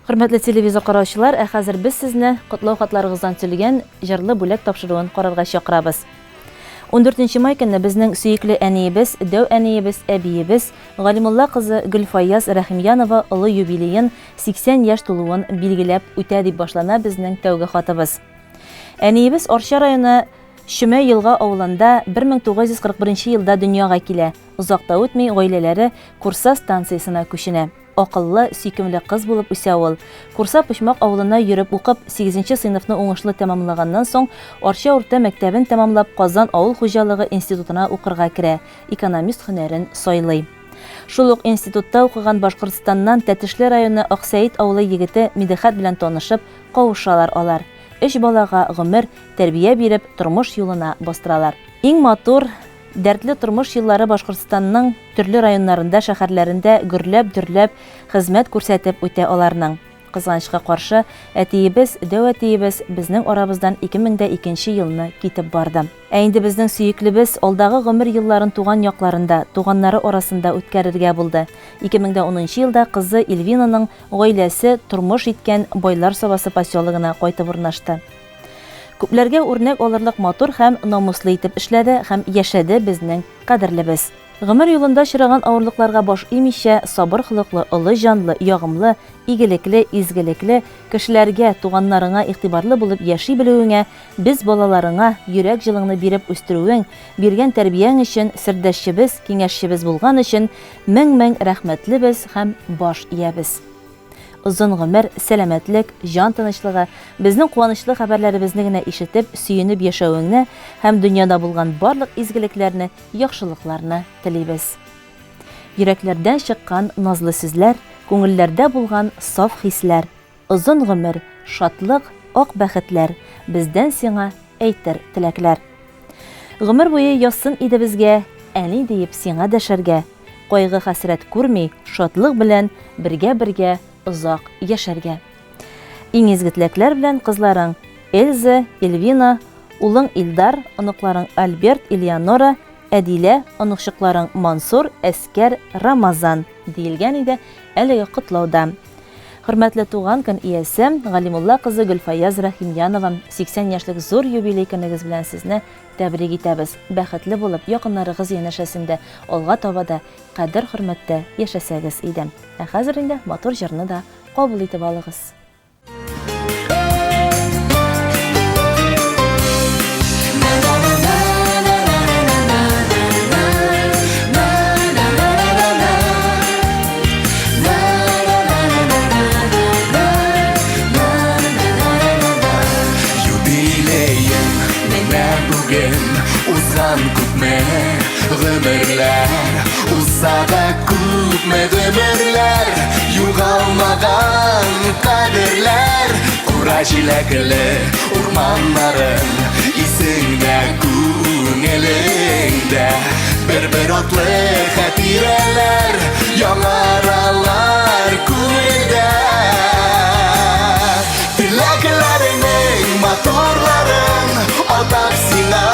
Хөрмәтле телевизор караучылар, хәзер без сезне котлау хатларыгыздан төзелгән җырлы бүләк тапшыруын карарга чакырабыз. 14 май көнне безнең сөекле әниебез, дәү әниебез, әбиебез Галимулла кызы Гөлфаяз Рәхимянова олы юбилеен 80 яшь тулуын билгеләп үтә дип башлана безнең тәүге хатыбыз. Әниебез Арча районы Шөмә елга авылында 1941 елда дөньяга килә. Узакта үтми гаиләләре Курса станциясына күченә. Акыллы, сөйкемле кыз булып үсә ул. Курса Пычмак авылына йөреп укып, 8нче сыйныфны уңышлы тәмамлаганнан соң, Арча урта мәктәбен тәмамлап, Казан авыл хуҗалыгы институтына укырга керә, экономист һөнәрен сайлый. Шул ук институтта укыган Башкортстаннан Тәтешле районы Аксәйет авылы егете Мидехәт белән танышып, кавышалар алар. 3 балага гомер, тәрбия биреп, тормыш юлына бастыралар. Иң матур, дәртле тормыш еллары Башкортстанның төрле районнарында, шәһәрләрендә гөрләп-дөрләп хезмәт күрсәтеп үтә аларның. Кызганычка каршы, әтиебез, дәү әтиебез безнең арабыздан 2002 елны китеп барды. Ә инде безнең сөеклебез алдагы гомер елларын туган якларында, туганнары арасында үткәрергә булды. 2010 елда кызы Эльвинаның гаиләсе тормыш иткән Байлар Сабасы поселогына кайтып урнашты. Күпләргә үрнәк алырлык матур һәм намуслы итеп эшләде һәм яшәде безнең кадерлебез. Гомер юлында чыраган авырлыкларга баш имичә, сабыр хылыклы, олы җанлы, ягымлы, игелекле, изгелекле кешеләргә, туганнарыңа игътибарлы булып яши белүеңә, без балаларыңа йөрәк җылыңны биреп үстерүең, биргән тәрбияң өчен сердәшчебез, киңәшчебез булган өчен мең рәхмәтлебез һәм баш иябез. Озын гомер, сәламәтлек, җан тынычлыгы, безнең куанычлы хәбәрләребезне генә ишетеп, сөенеп яшәвеңне һәм дөньяда булган барлык изгелекләрне, яхшылыкларны телибез. Йөрәкләрдән чыккан назлы сүзләр, күңелләрдә булган саф хисләр, озын гомер, шатлык, ак бәхетләр, бездән сиңа әйтер теләкләр. Гомер буе ясын иде безгә, әни диеп сиңа дәшәргә, кайгы хәсрәт күрми, шатлык белән бергә озак яшәргә. Иң изге теләкләр белән кызларың Эльза, Эльвина, улың Илдар, оныкларың Альберт, Элеонора, Әдилә, оныкчыкларың Мансур, Әскәр, Рамазан диелгән иде әлеге котлауда. Хөрмәтле туган көн иясе Галимулла кызы Гөлфаяз Рәхимянова 80 яшьлек зур юбилей көнегез белән сезне тәбрик итәбез. Бәхетле булып, якыннарыгыз янәшәсендә, алга таба да кадер-хөрмәттә яшәсәгез иде. Ә хәзер инде матур җырны да кабул итеп алыгыз. Uzan күпме гомерләр, узсада күпме гомерләр, югалмаган кадерләр, кура җиләкле урманнарың, исеңдә күңелеңдә, бер атлы хатирәләр, яңаралар күңелдә. Теләкләреңнең матурларын атап сиңа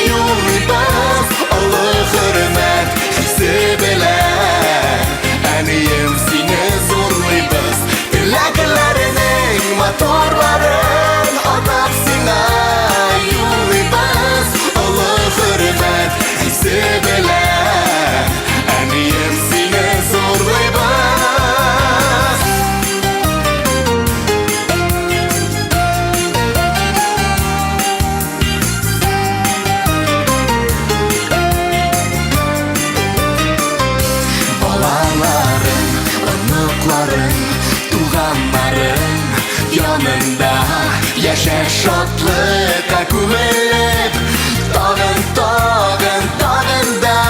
юлыбыз, олы хөрмәт хисе белән, әнием сине зурлыйбыз. Теләкләреңнең матурларын атап сиңа юлыбыз, олы хөрмәт хисе белән, әнием сине зурлыйбыз. Туганнарың янында яшәр шатлыкка күмелеп, тагын да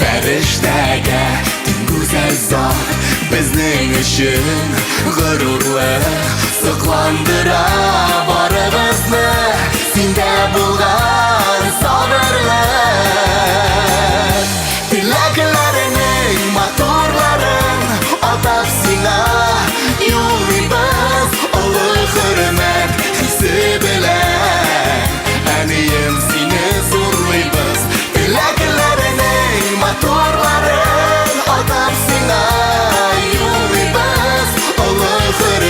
фәрештәгә тиң гүзәл зат безнең өчен горурлы, сокландыра барыбызны синдә булган сабырлык. Теләкләреңнең матурларын атап сиңа юлыбыз, олы хөрмәт хисе белән, әнием сине зурлыйбыз. Теләкләреңнең матурларын атап сиңа юлыбыз, олы хөрмәт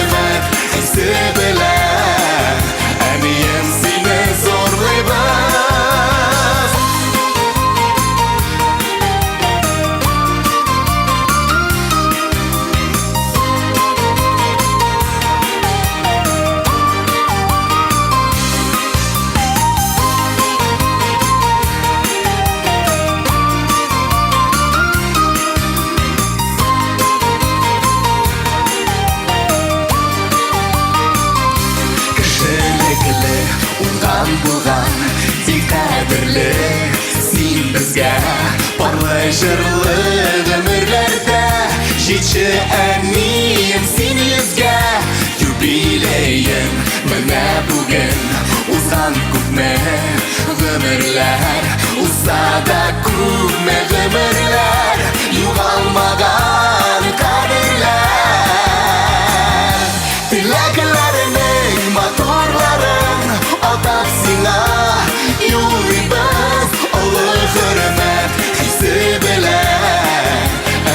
кадерле син безгә парлы җырлы гомерләрдә җитче әнием син йөзгә юбилеем менә бүген узган күпме гомерләр узса да күпме гомерләр югалмаган кадерләр теләкләрнең моторларын атап сиңа юллыйбыз олы хөрмәт хисе белән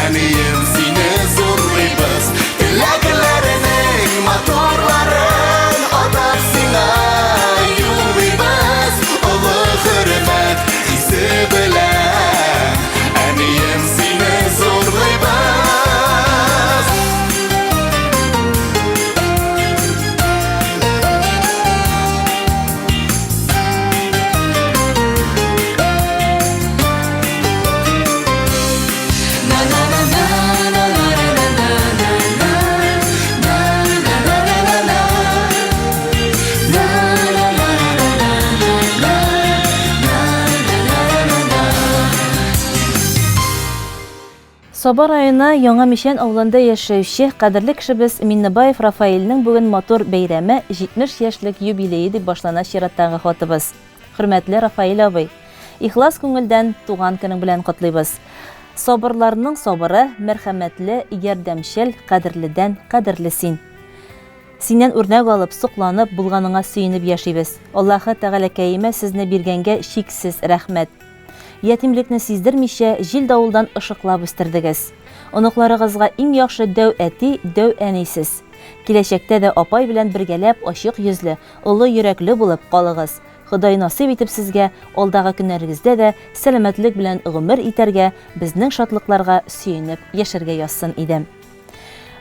әнием сине зурлыйбыз теләкләрнең моторларын атап сиңа юллыйбыз олы хөрмәт хисе белән әнием сине зурлыйбыз Саба районы Яңа Мишән авылында яшәүче кадерле кешебез Миннебаев Рафаэльнең бүген матур бәйрәме 70 яшьлек юбилее дип башлана чираттагы хатыбыз. Хөрмәтле Рафаэль абый, ихлас күңелдән туган көнең белән котлыйбыз. Сабырларның сабыры, мәрхәмәтле, ярдәмчел, кадерледән кадерле син. Синнән үрнәк алып, сукланып, булганыңа сөенеп яшибез. Аллаһы Тәгалә кәйемә сезне биргәнгә шиксез рәхмәт. Ятимлекне сиздермичә, җил давылдан ышыклап үстердегез. Оныкларыгызга иң яхшы дәү әти, дәү әнисез. Киләчәктә дә апай белән бергәләп ачык йөзле, олы йөрәкле булып калыгыз. Ходай насыйп итеп сезгә алдагы көннәрегездә дә сәламәтлек белән гомер итәргә, безнең шатлыкларга сөенеп яшәргә язсын идем.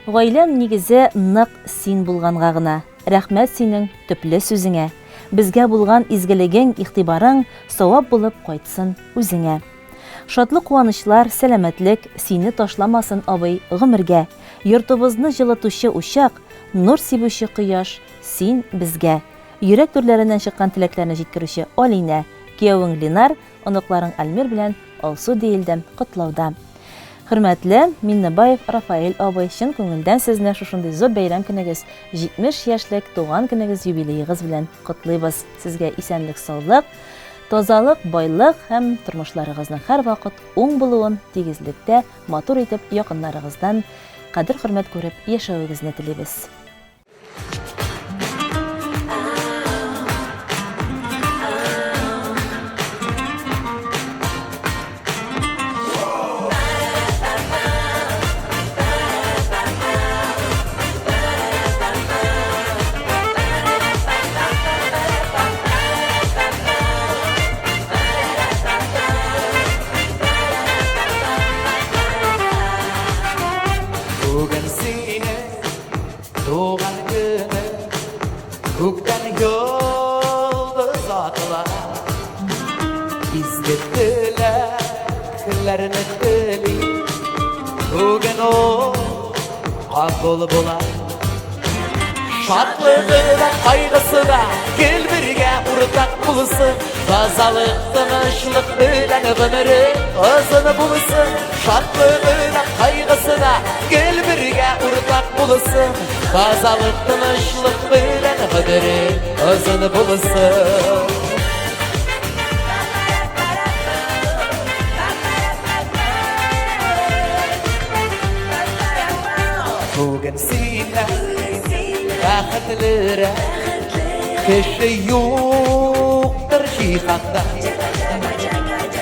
Гаиләм нигезе нык син булганга гына. Рәхмәт синең төпле сүзеңә. Безгә булган изгелегең, игътибарың савап булып кайтсын үзеңә. Шатлык куанычлар, сәламәтлек сине ташламасын абый гомергә. Йортыбызны җылытучы учак, нур сибүче кояш син безгә. Йөрәк түрләреннән чыккан теләкләрне җиткерүче Алинә, киявең Линар, оныкларың Альмир белән Алсу диелдем котлауда. Хөрмәтле Миннебаев Рафаэль абый, чын күңелдән сезне шушындый зур бәйрәм көнегез, 70 яшьлек туган көнегез юбилеегыз белән котлыйбыз. Сезгә исәнлек, саулык, тазалык, байлык һәм тормышларыгызның һәрвакыт уң булуын, тигезлектә матур итеп якыннарыгыздан кадер-хөрмәт күреп яшәвегезне телибез. Bugün seni doğan günü Gökten yıldız atlar Bizde dileklerini dili Bugün o kabul bular Şadlığı da kaygısı da Gel birge ortak bulsun Tazalık, tınışlık bilen ömrü Özünü bulsun Şadlığı da kaygısı da Gel birge ortak bulsun Tazalık, tınışlık bilen ömrü Özünü bulsun Bugün sine Bəxtlere Keşi yoktur şifakta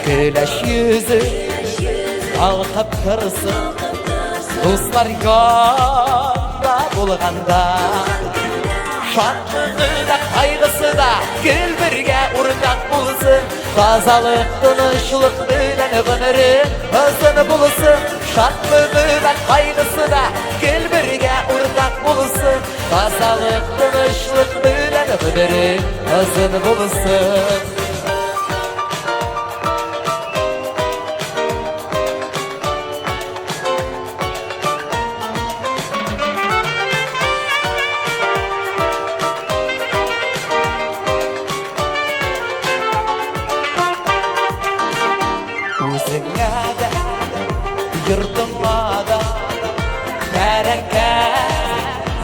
Güleş yüzü Kalkıp kırsın Dostlar yanda bulganda Şadlığı da kaygısı da Gel birge ortak bulsun Tazalık, tınışlık bilen ömrü Özünü bulsun Şadlığı da kaygısı da Gel birge ortak bulsun Tazalık, tınışlık bilen ömrü Özünü bulsun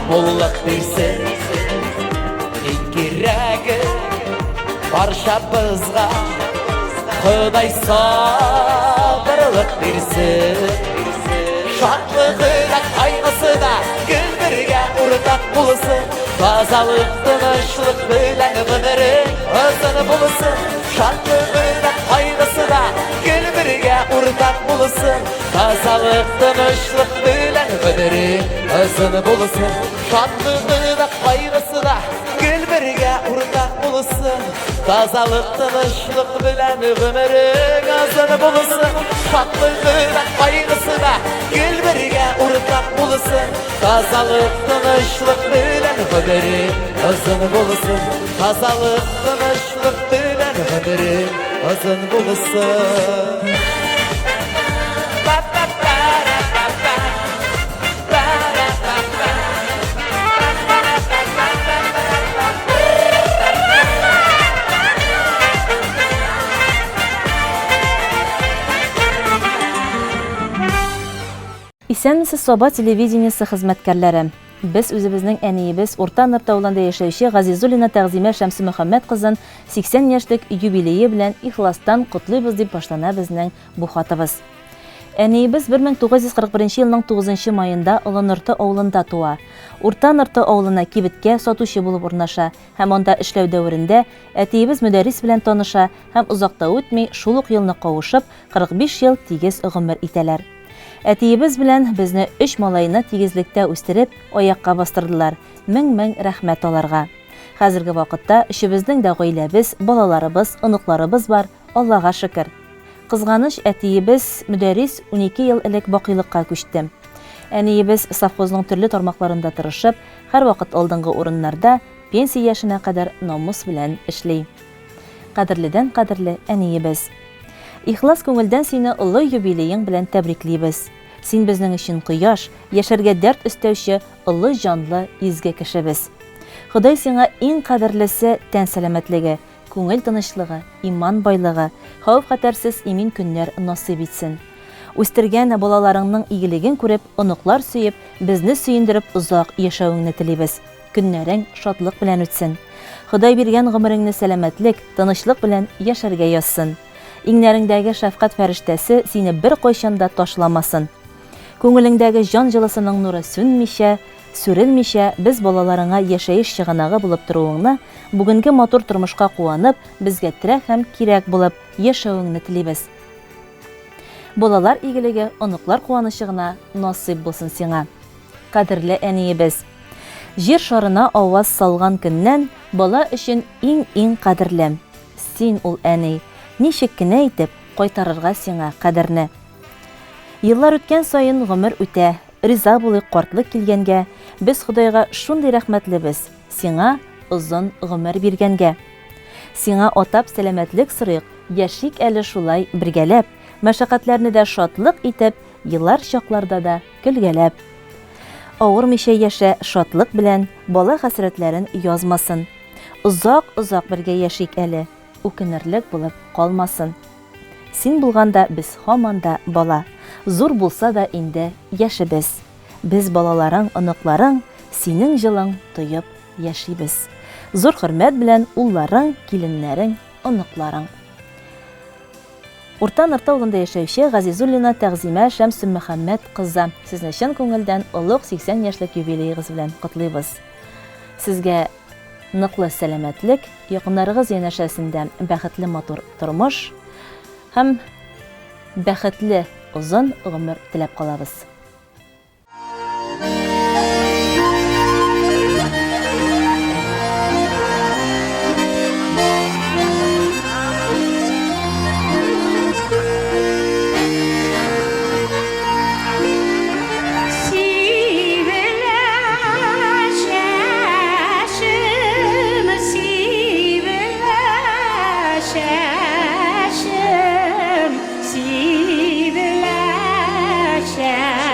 Mulluk birsin İnkiragi Barşa bizga Xuday sabırlık birsin Şadlığıyla kaygısına Gül birge urtak bulsun Tazalık tınışlık bilen ömrü Özünü bulsun Şadlığıyla kaygısına Gül birge urtak bulsun Tazalık tınışlık bilen ömrü Özünü bulsun Şadlığıyla kaygısına Gül birge urtak bulsun Tazalık tınışlık bilen ömrü Özünü bulsun Şadlığıyla kaygısına Gül birge urtak bulsun Tazalık tınışlık bilen ömrü Özünü bulsun Tazalık tınışlık bilen ömrü Özünü bulsun Исәнмесез, Саба телевидениесе хезмәткәрләре. Без үзебезнең әниебез Урта Нырта авылында яшәүче Газизуллина Тәгъзимә Шәмси Мөхәммәд кызын 80 яшьлек юбилее белән ихластан котлыйбыз дип башлана безнең бу хатыбыз. Әниебез 1941 елның 9 маенда Олы Нырта авылында туа. Урта Нырта авылына кибеткә сатучы булып урнаша һәм анда эшләү дәверендә әтиебез мөдәррис белән таныша һәм узакта үтми шул ук елны кавышып 45 ел тигез гомер итәләр. Әтиебез белән безне 3 малайны тигезлектә үстереп, аякка бастырдылар. Мең рәхмәт аларга. Хәзерге вакытта өчебезнең дә гаиләбез, балаларыбыз, оныкларыбыз бар. Аллага шөкер. Кызганыч, әтиебез мөдәррис 12 ел элек бакыйлыкка күчте. Әниебез совхозның төрле тармакларында тырышып, һәр вакыт алдынгы урыннарда пенсия яшенә кадәр намус белән эшли. Кадерледән кадерле әниебез. Ихлас күңелдән сине олы юбилеең белән тәбриклибез. Син безнең өчен кояш, яшәргә дәрт өстәүче олы җанлы изге кешебез. Ходай сиңа иң кадерлесе тән сәламәтлеге, күңел тынычлыгы, иман байлыгы, хәүф-хәтәрсез имин көннәр насыйп итсен. Үстергән балаларыңның игелеген күреп, оныклар сөеп, безне сөендереп узак яшәвеңне телибез. Көннәрең шатлык белән үтсен. Ходай биргән гомереңне сәламәтлек, тынычлык белән яшәргә язсын. Иңнәреңдәге шәфкать фәрештәсе сине бер кайчанда ташламасын. Күңелеңдәге җан җылысының нуры сүнмичә, сүрелмичә, без балаларыңа яшәеш чыганагы булып торуыңны, бүгенге матур тормышка куанып, безгә терәк һәм кирәк булып яшәвеңне телибез. Балалар игелеге, оныклар куанышы гына насыйп булсын сиңа. Кадерле әниебез, җир шарына аваз салган көннән бала өчен иң кадерле. Син ул әни. Ничек кенә итеп кайтарырга сиңа кадерне. Еллар үткән саен гомер үтә, риза булыйк картлык килгәнгә, без Худайга шундый рәхмәтлебез, сиңа озын гомер биргәнгә. Сиңа атап сәламәтлек сырыйк, яшик әле шулай бергәләп, мәшәкатьләрне дә шатлык итеп, еллар чакларда да көлгәләп. Авырмыйча яшә шатлык белән, бала хәсрәтләрен язмасын. Узак бергә яшик әле. Үкенерлек булып калмасын. Син булганда без һаманда бала. Зур булса да инде яшебез. Без балаларың, оныкларың, синең җылың тоеп яшибез. Зур хөрмәт белән улларың, киленнәрең, оныкларың. Урта Нырта авылында яшәүче Газизуллина Тәгъзимә Шәмси Мөхәммәд кызы, сезне чын күңелдән олуг 80 яшьлек юбилеегыз белән котлыйбыз. Сезгә ныклы сәламәтлек, якыннарыгыз янәшәсендә бәхетле матур тормыш һәм бәхетле озын гомер теләп калабыз. Yeah.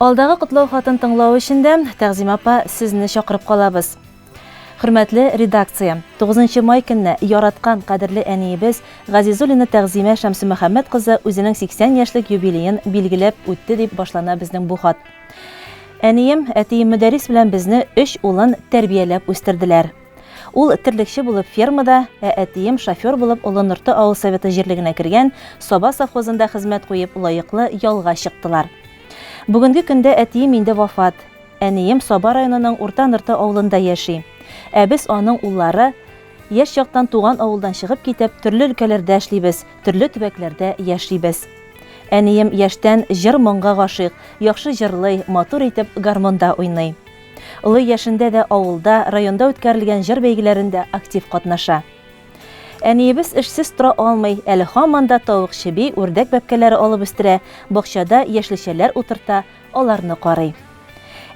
Алдагы котлау хатын тыңлау өчен дә Тәгъзим апа сезне чакырып калабыз. Хөрмәтле редакция, 9 май көнне яраткан кадерле әниебез Газизуллина Тәгъзимә Шәмсүмөхәммәд кызы үзенең 80 яшьлек юбилеен билгеләп үтте дип башлана безнең бу хат. Әнием, әтием мөдәррис белән безне 3 улын тәрбияләп үстерделәр. Ул терлекче булып фермада, әтием шофер булып Улы-Норты авыл советы җирлегенә кергән, Саба совхозында хезмәт куеп лаеклы ялга чыктылар. Бүгенге көндә әтием инде вафат. Әнием Саба районының Урта-Норты авылында яши. Без аның уллары яшь чактан туган авылдан чыгып китеп, төрле өлкәләрдә эшлибез, төрле төбәкләрдә яшибез. Әнием яшьтән җыр-моңга гашыйк, яхшы җырлый, матур итеп гармонда уйный. Улы яшендә дә авылда, районда үткәрелгән җыр бәйгеләрендә актив катнаша. Әниебез эшсез тора алмый, әле һаман да тавык чеби, үрдәк бәбкәләре алып үстерә, бакчада яшьлечәләр утырта, аларны карый.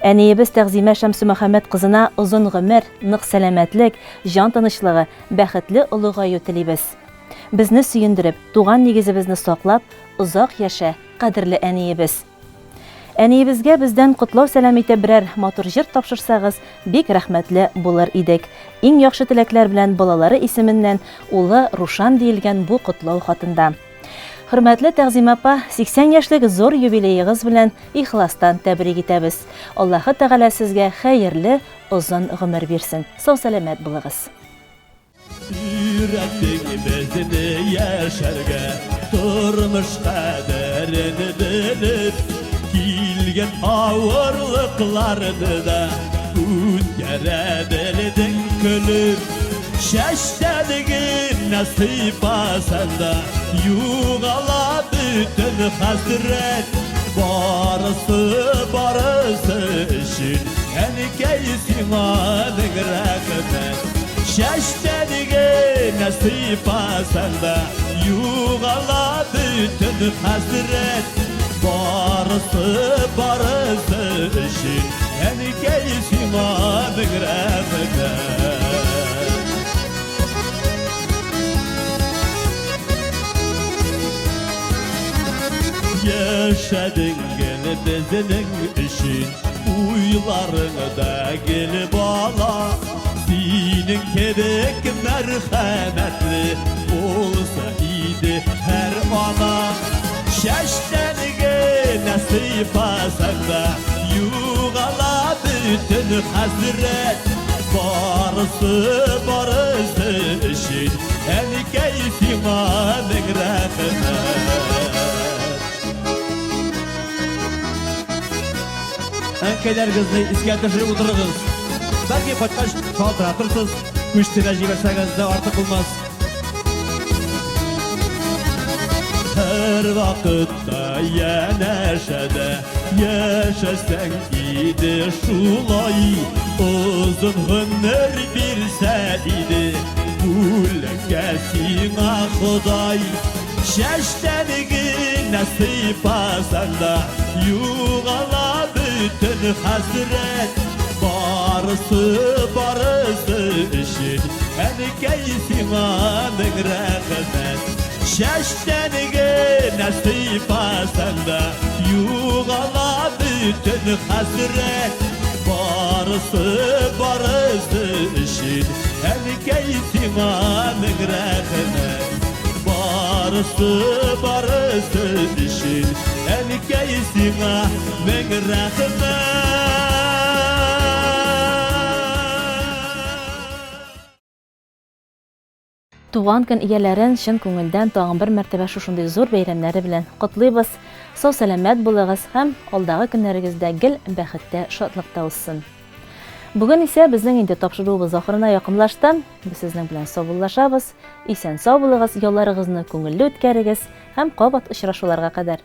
Әниебез Тәгъзимә Шәмсүмөхәммәд кызына озын гомер, нык сәламәтлек, җан тынычлыгы, бәхетле олыгаю телибез. Безне сөендереп, туган нигезебезне саклап, узак яшә, кадерле әниебез. Әниебезгә бездән котлау сәлам итеп берәр матур җыр тапшырсагыз, бик рәхмәтле булыр идек. Иң яхшы теләкләр белән балалары исеменнән улы Рушан диелгән бу котлау хатында. Хөрмәтле Тәгъзим апа, 80 яшьлек зур юбилеегыз белән ихластан тәбрик итәбез. Аллаһы Тәгалә сезгә хәерле, озын гомер бирсен. Сау сәламәт булыгыз. Yürekten bezini yaşarga, turmuş kaderini bilip, kilgen ağırlıklarını da ütkere külüp, şeştedigin nasip asanda, yuğala bütün hasret, barısı işin, enkeysin anın rağmen. Şeştedige nasip asanda yuğala bütün hasret barısı işin enkeysin anın rağmen. Yaşadın gel bizinin işin uylarını da gelip ala. Senin kedek merhametli olsa iyiydi her ana. Şeştenige nasip asanda yuğala bütün hasret barısı işin enkeysin anın rağmen. Enkeyler kızını iskenderşirip otururuz. Belki kaçkaç kaldıratırsız, müşteri jiberseniz de artık olmaz. Her vakitte yeneşede yaşasan idi şulay, uzun ömür bilsen idi kulkesin Xuday. Şeştenigi nasip asanda yuğala bütün hasret barısı işin enkeysin anın rağmen. Şeştenige nasip asanda yuğala bütün hasret barısı işin enkeysin anın rağmen. Barısı işin enkeysin anın rağmen. Туган көн ияләрен чын күңелдән тагын бер мәртәбә шушындый зур бәйрәмнәре белән котлыйбыз. Сау сәламәт булыгыз һәм алдагы көннәрегездә гел бәхеттә, шатлыкта узсын. Бүген исә безнең инде тапшыруыбыз ахырына якынлашты. Без сезнең белән саубуллашабыз. Исән сау булыгыз, ялларыгызны күңелле үткәрегез һәм кабат очрашуларга кадәр.